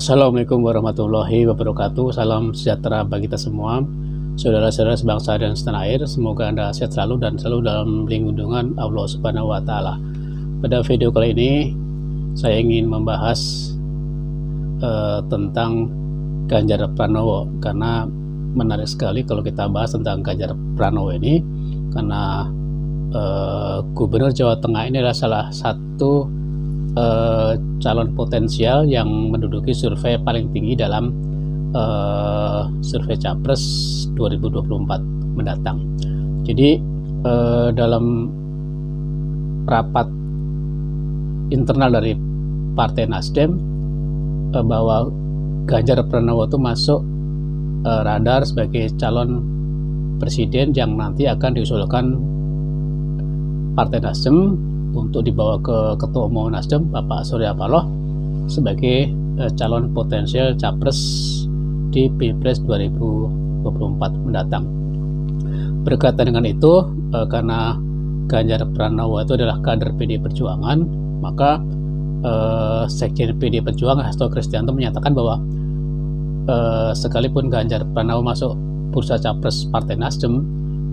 Assalamualaikum warahmatullahi wabarakatuh. Salam sejahtera bagi kita semua, saudara-saudara sebangsa dan setanah air. Semoga Anda sehat selalu dan selalu dalam lindungan Allah Subhanahu wa Ta'ala. Pada video kali ini, saya ingin membahas tentang Ganjar Pranowo, karena menarik sekali kalau kita bahas tentang Ganjar Pranowo ini, karena Gubernur Jawa Tengah ini adalah salah satu calon potensial yang menduduki survei paling tinggi dalam survei Capres 2024 mendatang. Jadi dalam rapat internal dari Partai Nasdem, bahwa Ganjar Pranowo itu masuk radar sebagai calon presiden yang nanti akan diusulkan Partai Nasdem untuk dibawa ke Ketua Umum Nasdem Bapak Surya Paloh sebagai calon potensial Capres di Pilpres 2024 mendatang. Berkaitan dengan itu, karena Ganjar Pranowo itu adalah kader PD Perjuangan, maka Sekjen PD Perjuangan Hasto Kristianto menyatakan bahwa sekalipun Ganjar Pranowo masuk bursa Capres Partai Nasdem,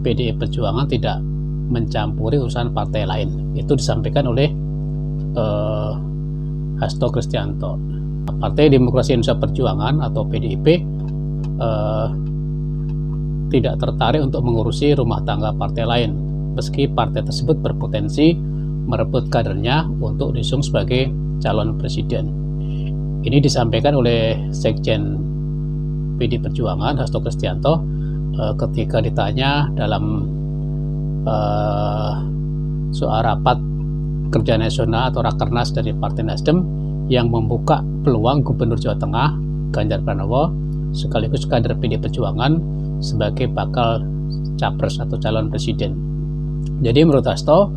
PDI Perjuangan tidak mencampuri urusan partai lain. Itu disampaikan oleh Hasto Kristianto. Partai Demokrasi Indonesia Perjuangan atau PDIP tidak tertarik untuk mengurusi rumah tangga partai lain, meski partai tersebut berpotensi merebut kadernya untuk diusung sebagai calon presiden. Ini disampaikan oleh Sekjen PD Perjuangan Hasto Kristianto ketika ditanya dalam soal rapat kerja nasional atau Rakernas dari Partai Nasdem yang membuka peluang Gubernur Jawa Tengah Ganjar Pranowo sekaligus kader PD Perjuangan sebagai bakal capres atau calon presiden. Jadi menurut Hasto,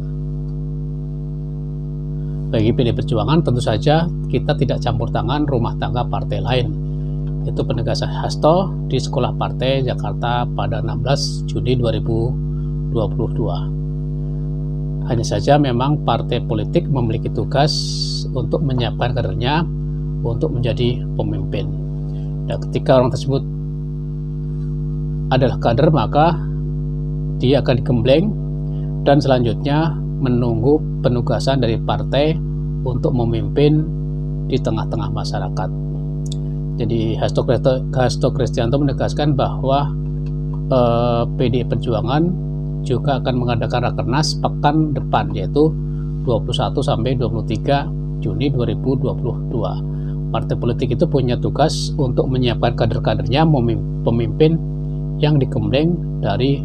bagi PD Perjuangan tentu saja kita tidak campur tangan rumah tangga partai lain. Itu penegasan Hasto di Sekolah Partai Jakarta pada 16 Juni 2022. Hanya saja memang partai politik memiliki tugas untuk menyiapkan kadernya untuk menjadi pemimpin. Dan ketika orang tersebut adalah kader, maka dia akan digembleng dan selanjutnya menunggu penugasan dari partai untuk memimpin di tengah-tengah masyarakat. Jadi Hasto Kristianto menegaskan bahwa PDI Perjuangan juga akan mengadakan Rakernas pekan depan, yaitu 21 sampai 23 Juni 2022. Partai politik itu punya tugas untuk menyiapkan kader-kadernya pemimpin yang digembleng dari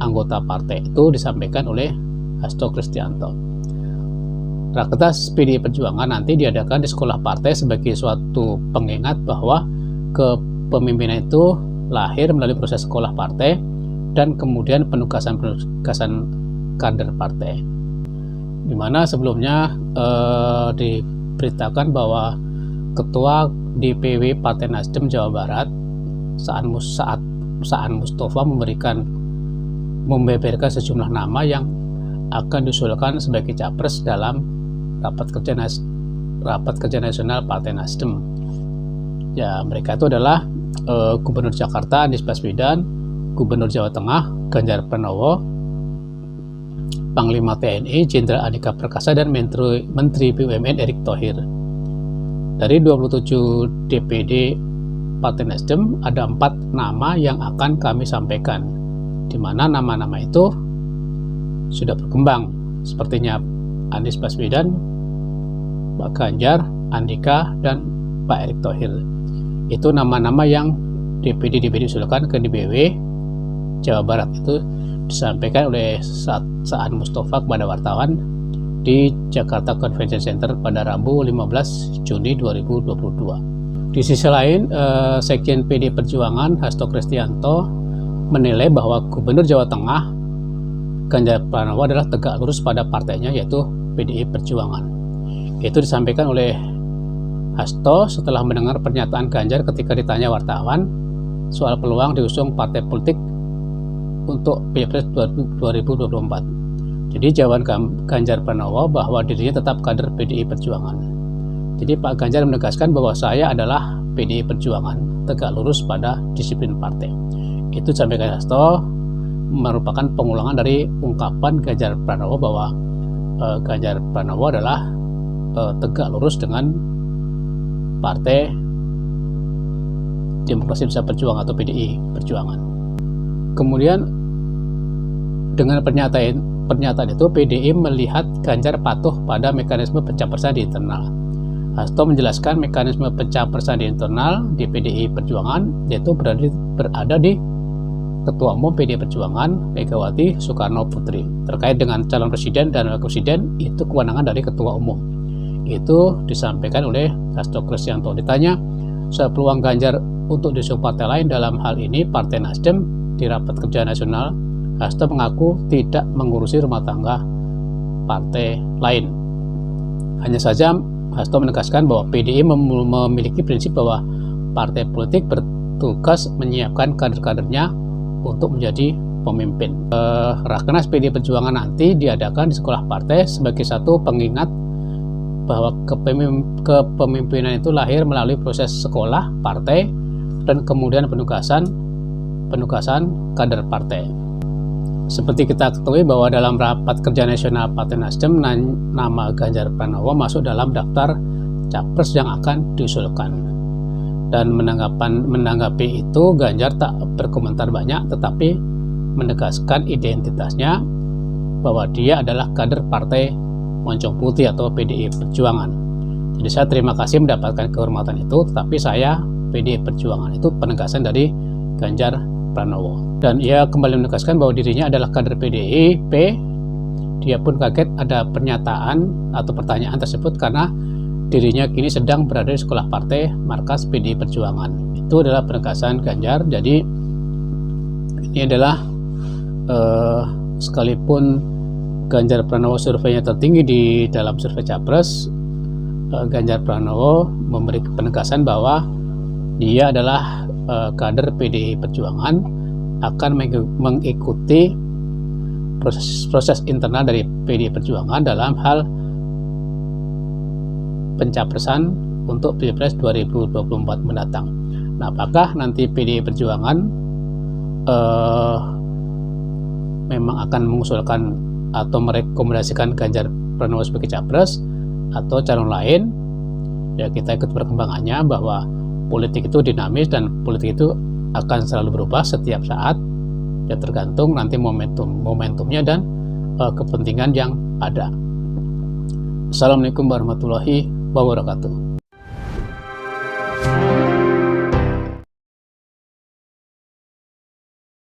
anggota partai. Itu disampaikan oleh Hasto Kristianto. Rakernas PDI Perjuangan nanti diadakan di Sekolah Partai sebagai suatu pengingat bahwa kepemimpinan itu lahir melalui proses sekolah partai dan kemudian penugasan kader partai. Di mana sebelumnya diberitakan bahwa Ketua DPW Partai Nasdem Jawa Barat Saan Mustafa membeberkan sejumlah nama yang akan diusulkan sebagai capres dalam rapat kerja nasional Partai Nasdem. Ya, mereka itu adalah Gubernur Jakarta Anies Baswedan, Gubernur Jawa Tengah Ganjar Pranowo, Panglima TNI Jenderal Andika Perkasa, dan Menteri BUMN Erick Thohir. Dari 27 DPD Partai Nasdem ada 4 nama yang akan kami sampaikan, di mana nama-nama itu sudah berkembang, sepertinya Anies Baswedan, Pak Ganjar, Andika, dan Pak Erick Thohir. Itu nama-nama yang DPD usulkan ke DPW Jawa Barat. Itu disampaikan oleh Saan Mustafa kepada wartawan di Jakarta Convention Center pada Rabu 15 Juni 2022. Di sisi lain, Sekjen PD Perjuangan Hasto Kristianto menilai bahwa Gubernur Jawa Tengah Ganjar Pranowo adalah tegak lurus pada partainya, yaitu PDI Perjuangan. Itu disampaikan oleh Hasto setelah mendengar pernyataan Ganjar ketika ditanya wartawan soal peluang diusung partai politik untuk Pilpres 2024. Jadi jawaban Ganjar Pranowo bahwa dirinya tetap kader PDI Perjuangan. Jadi Pak Ganjar menegaskan bahwa saya adalah PDI Perjuangan, tegak lurus pada disiplin partai. Itu disampaikan Hasto merupakan pengulangan dari ungkapan Ganjar Pranowo bahwa Ganjar Pranowo adalah tegak lurus dengan Partai Demokrasi Indonesia Perjuangan atau PDI Perjuangan. Kemudian dengan pernyataan itu PDI melihat Ganjar patuh pada mekanisme pencapresan di internal. Hasto menjelaskan mekanisme pencapresan di internal di PDI Perjuangan yaitu berada di Ketua Umum PDI Perjuangan Megawati Soekarno Putri. Terkait dengan calon presiden dan wakil presiden itu kewenangan dari Ketua Umum. Itu disampaikan oleh Hasto Kristianto. Ditanya soal peluang Ganjar untuk diusung partai lain dalam hal ini Partai Nasdem di rapat kerja nasional, Hasto mengaku tidak mengurusi rumah tangga partai lain. Hanya saja Hasto menegaskan bahwa PDI memiliki prinsip bahwa partai politik bertugas menyiapkan kader-kadernya untuk menjadi pemimpin. Rakernas PDI Perjuangan nanti diadakan di sekolah partai sebagai satu pengingat bahwa kepemimpinan itu lahir melalui proses sekolah partai dan kemudian penugasan kader partai. Seperti kita ketahui bahwa dalam rapat kerja nasional Partai Nasdem nama Ganjar Pranowo masuk dalam daftar capres yang akan diusulkan. Dan menanggapi itu Ganjar tak berkomentar banyak tetapi menegaskan identitasnya bahwa dia adalah kader Partai Moncong Putih atau PDI Perjuangan. Jadi saya terima kasih mendapatkan kehormatan itu, tetapi saya PDI Perjuangan. Itu penegasan dari Ganjar Pranowo. Dan ia kembali menegaskan bahwa dirinya adalah kader PDIP. Dia pun kaget ada pernyataan atau pertanyaan tersebut karena dirinya kini sedang berada di sekolah partai markas PDI Perjuangan. Itu adalah penegasan Ganjar. Jadi ini adalah sekalipun Ganjar Pranowo surveinya tertinggi di dalam survei Capres, Ganjar Pranowo memberi penegasan bahwa dia adalah kader PDI Perjuangan, akan mengikuti proses internal dari PDI Perjuangan dalam hal pencapresan untuk Pilpres 2024 mendatang. Nah, apakah nanti PDI Perjuangan memang akan mengusulkan atau merekomendasikan Ganjar Pranowo sebagai capres atau calon lain? Ya, kita ikut perkembangannya bahwa politik itu dinamis dan politik itu akan selalu berubah setiap saat. Ya, tergantung nanti momentumnya dan kepentingan yang ada. Assalamualaikum warahmatullahi wabarakatuh.